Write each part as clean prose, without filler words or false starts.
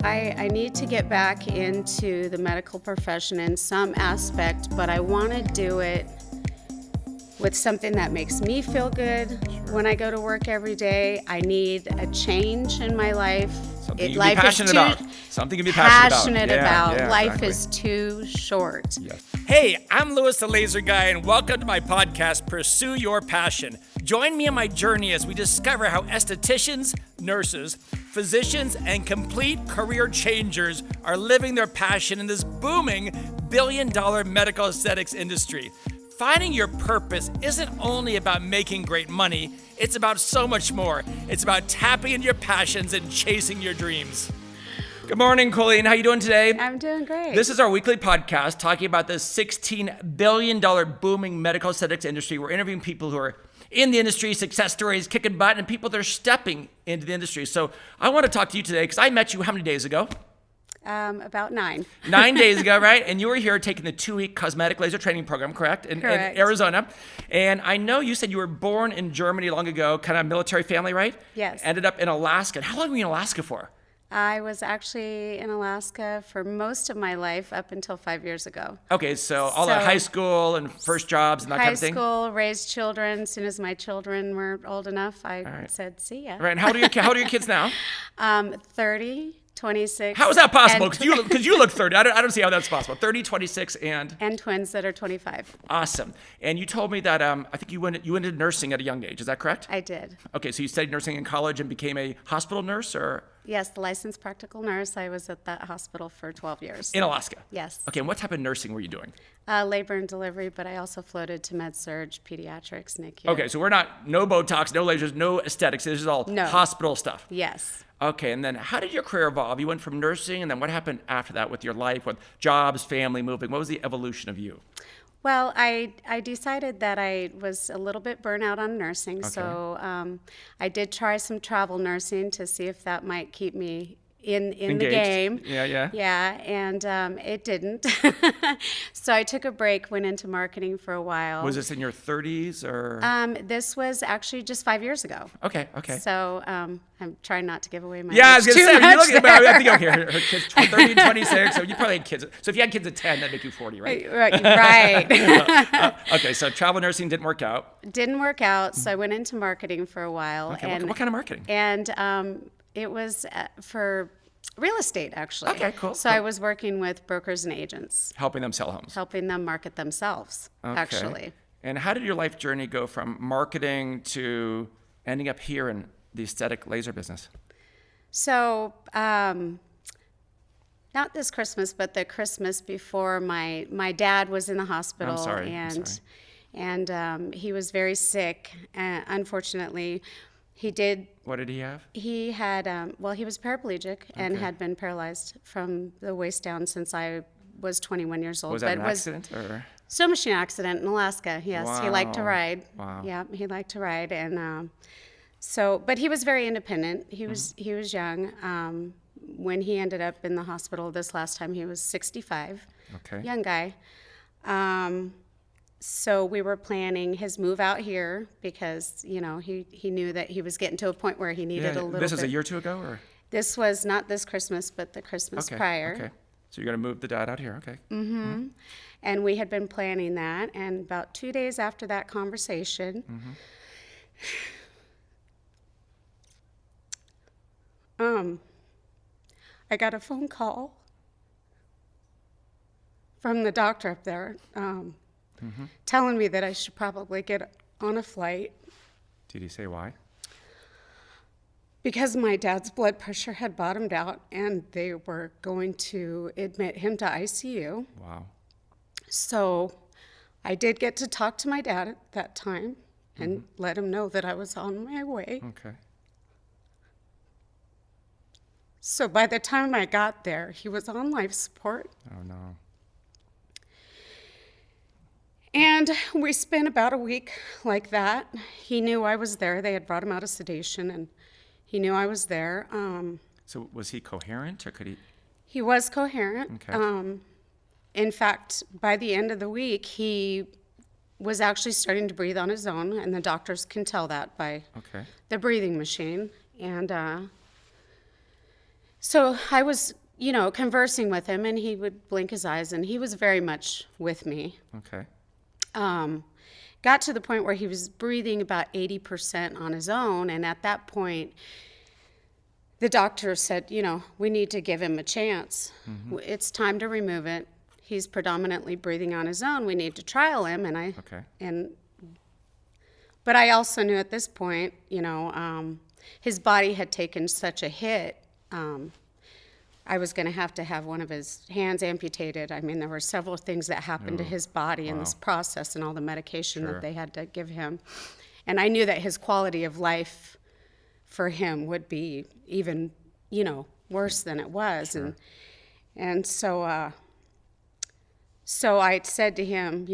I need to get back into the medical profession in some aspect, but I want to do it with something that makes me feel good when I go to work every day. I need a change in my life. Something you can be passionate about. Something you can be passionate about. Yeah, life is too short. Yes. Hey, I'm Louis the Laser Guy, and welcome to my podcast, Pursue Your Passion. Join me on my journey as we discover how estheticians, nurses, physicians, and complete career changers are living their passion in this booming billion-dollar medical aesthetics industry. Finding your purpose isn't only about making great money, it's about so much more. It's about tapping into your passions and chasing your dreams. Good morning, Colleen. How you doing today? I'm doing great. This is our weekly podcast talking about the $16 billion booming medical aesthetics industry. We're interviewing people who are in the industry, success stories, kicking butt, and people that are stepping into the industry. So I want to talk to you today because I met you how many days ago? About 9. 9 days ago, right? And you were here taking the 2-week cosmetic laser training program, correct? In Arizona. And I know you said you were born in Germany long ago, kind of military family, right? Yes. Ended up in Alaska. How long were you in Alaska for? I was actually in Alaska for most of my life up until 5 years ago. Okay, so all that high school and first jobs and that kind of thing? High school, raised children. As soon as my children were old enough, I said, see ya. Right, and how old are your kids now? 30, 26. How is that possible? Because you look 30. I don't see how that's possible. 30, 26, and twins that are 25. Awesome. And you told me that I think you went into nursing at a young age. Is that correct? I did. Okay, so you studied nursing in college and became a hospital nurse, or? Yes, the licensed practical nurse. I was at that hospital for 12 years. In Alaska? Yes. Okay, and what type of nursing were you doing? Labor and delivery, but I also floated to med-surg, pediatrics, NICU. Okay, so we're no Botox, no lasers, no aesthetics. This is all hospital stuff. Yes. Okay, and then how did your career evolve? You went from nursing, and then what happened after that with your life, with jobs, family, moving? What was the evolution of you? Well, I decided that I was a little bit burnt out on nursing, so I did try some travel nursing to see if that might keep me in the game. Yeah, and it didn't. So I took a break, went into marketing for a while. Was this in your 30s or? This was actually just 5 years ago. Okay. So I'm trying not to give away my I was age going to too say, much there. I think, okay, her kids 30 and 26, so you probably had kids. So if you had kids at 10, that'd make you 40, right? Right. Okay, so travel nursing didn't work out. Didn't work out, so I went into marketing for a while. Okay, what kind of marketing? And it was for real estate, actually. Okay, cool. So I was working with brokers and agents. Helping them sell homes. Helping them market themselves, actually. And how did your life journey go from marketing to ending up here in the aesthetic laser business? So, not this Christmas, but the Christmas before, my dad was in the hospital. I'm sorry. And he was very sick. Unfortunately, he did. What did he have? He had, he was paraplegic and had been paralyzed from the waist down since I was 21 years old. Was that an accident or? Snow machine accident in Alaska. Yes, Wow. He liked to ride. Wow. Yeah, he liked to ride, and but he was very independent. He was young. When he ended up in the hospital this last time, he was 65. Okay. Young guy. So we were planning his move out here because, he knew that he was getting to a point where he needed a little bit. This is a year or two ago, or? This was not this Christmas, but the Christmas prior. Okay. So you're going to move the dad out here, okay. Mm-hmm. And we had been planning that, and about 2 days after that conversation, I got a phone call from the doctor up there telling me that I should probably get on a flight. Did he say why? Because my dad's blood pressure had bottomed out and they were going to admit him to ICU. Wow. So I did get to talk to my dad at that time and let him know that I was on my way. Okay. So by the time I got there, he was on life support. Oh, no. And we spent about a week like that. He knew I was there. They had brought him out of sedation, and he knew I was there. So was he coherent, or could he? He was coherent. Okay. In fact, by the end of the week, he was actually starting to breathe on his own, and the doctors can tell that by the breathing machine. And So I was, conversing with him, and he would blink his eyes, and he was very much with me. Okay. Got to the point where he was breathing about 80% on his own, and at that point, the doctor said, we need to give him a chance. It's time to remove it. He's predominantly breathing on his own. We need to trial him, but I also knew at this point, his body had taken such a hit. I was going to have one of his hands amputated. I mean, there were several things that happened to his body in this process, and all the medication that they had to give him. And I knew that his quality of life for him would be even, worse than it was. And so I said to him,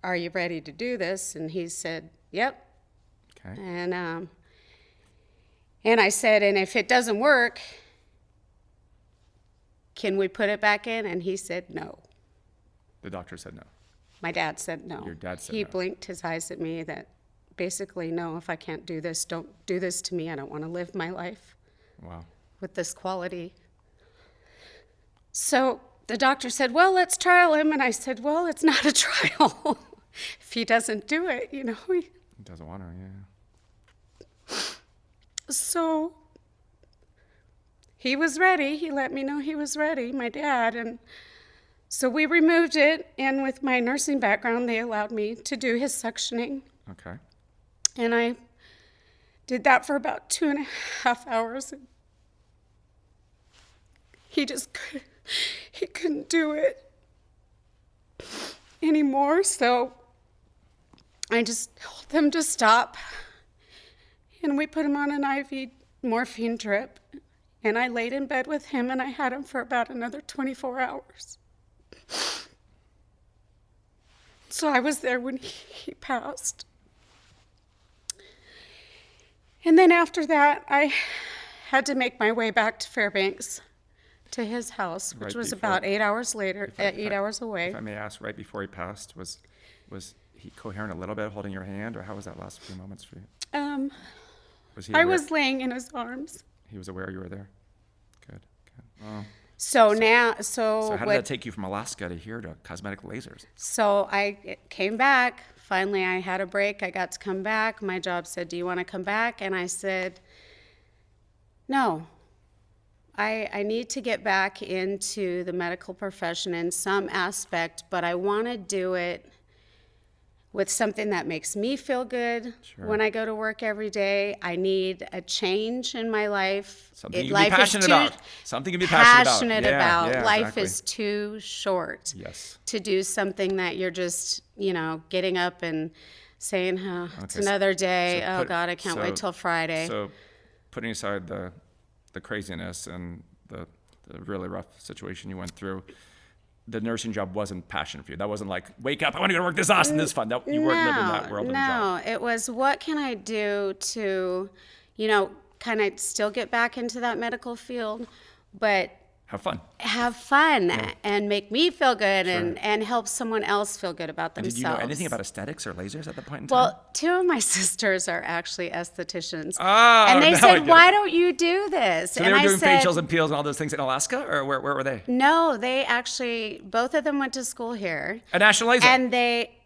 are you ready to do this? And he said, yep. Okay. And I said, and if it doesn't work, can we put it back in? And he said no. The doctor said no. My dad said no. Your dad said he no. blinked his eyes at me that basically, no, if I can't do this, don't do this to me. I don't want to live my life Wow. with this quality. So the doctor said, well, let's trial him. And I said, well, it's not a trial. If he doesn't do it, He doesn't want to, yeah. So he was ready. He let me know he was ready, my dad. And so we removed it. And with my nursing background, they allowed me to do his suctioning. Okay. And I did that for about 2.5 hours. He couldn't do it anymore. So I just told them to stop. And we put him on an IV morphine drip. And I laid in bed with him, and I had him for about another 24 hours. So I was there when he passed. And then after that, I had to make my way back to Fairbanks, to his house, which Right was before- about 8 hours later, If I- 8 hours away. If I may ask, right before he passed, was he coherent a little bit, holding your hand, or how was that last few moments for you? Was he I aware? was laying in his arms. He was aware you were there? Good. Well, So how did what, that take you from Alaska to here to cosmetic lasers? So I came back. Finally, I had a break. I got to come back. My job said, do you want to come back? And I said, no. I need to get back into the medical profession in some aspect, but I want to do it with something that makes me feel good Sure. when I go to work every day. I need a change in my life. Something you can Life be is passionate too about. Something you can be passionate about. passionate Yeah, about. yeah, Life exactly. is too short Yes. to do something that you're just, getting up and saying, oh, it's Okay, so- another day. so Oh, put- God, I can't so- wait till Friday. So, putting aside the craziness and the really rough situation you went through, the nursing job wasn't passion for you. That wasn't like, wake up, I want to go to work. This is awesome. This is fun. That, you weren't living that world of the job. No, it was what can I do to, kind of still get back into that medical field, but Have fun. have fun and make me feel good and help someone else feel good about And themselves. did you know anything about aesthetics or lasers at that point in time? Well, two of my sisters are actually estheticians. Oh, and they now I said, get why it. don't you do this? So and they were I doing said, facials and peels and all those things in Alaska, or where were they? no, they actually, both of them went to school here. A national laser. And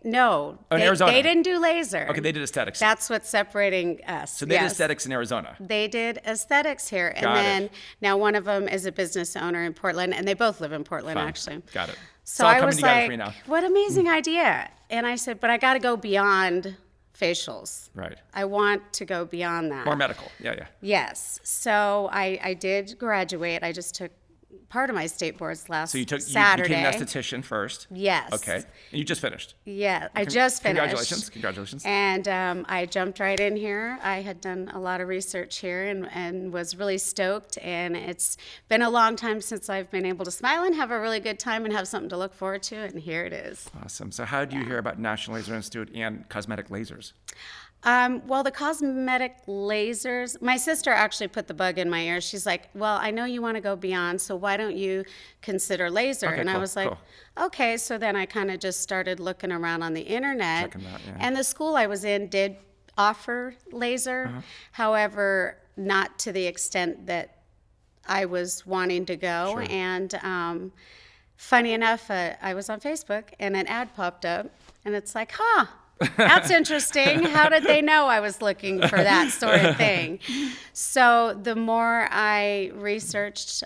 no, Oh, in they, Arizona. they didn't do laser. Okay, they did aesthetics. That's what's separating us. So they did yes. aesthetics in Arizona. They did aesthetics here. And Got it. then now one of them is a business owner in Portland, and they both live in Portland, Fun. actually. Got it. So it's all I coming was together like, for you now. what amazing idea. And I said, but I got to go beyond facials. Right. I want to go beyond that. More medical. Yeah. Yes. So I did graduate. I just took part of my state boards last So you Saturday. became an esthetician first. Yes. Okay. And you just finished. Yeah, I just finished. Congratulations. And I jumped right in here. I had done a lot of research here and was really stoked. And it's been a long time since I've been able to smile and have a really good time and have something to look forward to. And here it is. Awesome. So how did you hear about National Laser Institute and cosmetic lasers? Well, the cosmetic lasers, my sister actually put the bug in my ear. She's like, well, I know you want to go beyond, so why don't you consider laser? Okay, and I cool, was like, cool. okay. So then I kind of just started looking around on the internet. Checking that, yeah. And the school I was in did offer laser, Uh-huh. however, not to the extent that I was wanting to go. Sure. And funny enough, I was on Facebook and an ad popped up, and it's like, that's interesting. How did they know I was looking for that sort of thing? So the more I researched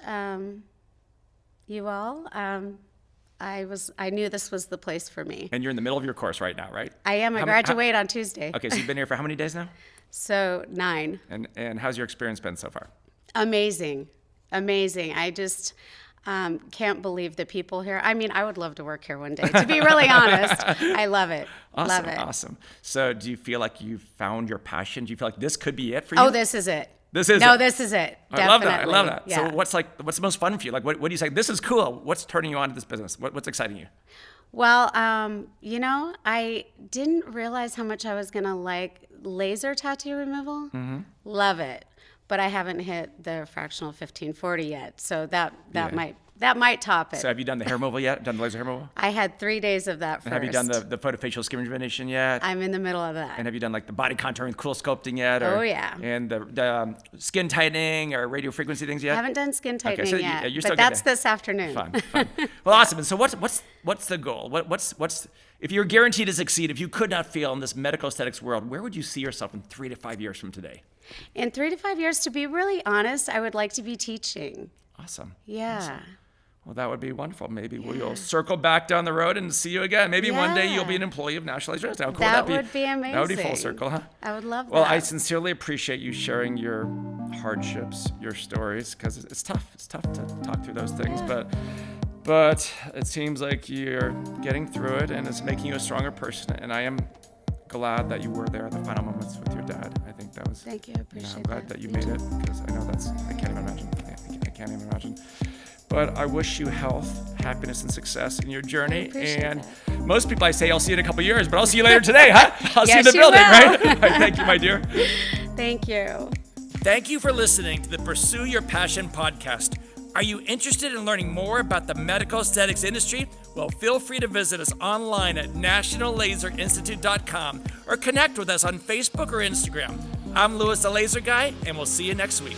you all, I knew this was the place for me. And you're in the middle of your course right now, right? I am. I graduate on Tuesday. Okay, so you've been here for how many days now? So 9. And how's your experience been so far? Amazing. I just can't believe the people here. I mean, I would love to work here one day, to be really honest. I love it. Awesome, Love it. awesome. So do you feel like you found your passion? Do you feel like this could be it for you? Oh, this is it. This is No, it. this is it. I love that. I Definitely. love that. Yeah. So what's the most fun for you? Like, what do you say? This is cool. What's turning you on to this business? What's exciting you? Well, I didn't realize how much I was going to like laser tattoo removal. Mm-hmm. Love it. But I haven't hit the fractional 1540 yet. So that might top it. So have you done the hair removal yet? Done the laser hair removal? I had 3 days of that first. And have you done the photofacial skin rejuvenation yet? I'm in the middle of that. And have you done like the body contouring, cool sculpting yet? Oh, yeah. And the skin tightening or radio frequency things yet? I haven't done skin tightening so yet, you're still but good that's there. this afternoon. Fun. Well, awesome. And so what's the goal? What's if you're guaranteed to succeed, if you could not fail in this medical aesthetics world, where would you see yourself in 3 to 5 years from today? In 3 to 5 years, to be really honest, I would like to be teaching. Awesome. Yeah. Awesome. Well, that would be wonderful. Maybe we'll circle back down the road and see you again. Maybe one day you'll be an employee of National Laser Insurance. How cool That would would be amazing. That would be full circle, huh? I would love Well, that. I sincerely appreciate you sharing your hardships, your stories, because it's tough. It's tough to talk through those things, but it seems like you're getting through it, and it's making you a stronger person. And I am glad that you were there at the final moments with your dad. I think that was. Thank you. I appreciate I'm glad that. that you Me made too. it, because I know I can't even imagine. I can't even imagine. But I wish you health, happiness, and success in your journey. appreciate And that. most people I say I'll see you in a couple of years, but I'll see you later today, huh? I'll see you in Yes, the you building, will. right? Thank you, my dear. Thank you. Thank you for listening to the Pursue Your Passion podcast. Are you interested in learning more about the medical aesthetics industry? Well, feel free to visit us online at nationallaserinstitute.com or connect with us on Facebook or Instagram. I'm Louis the Laser Guy, and we'll see you next week.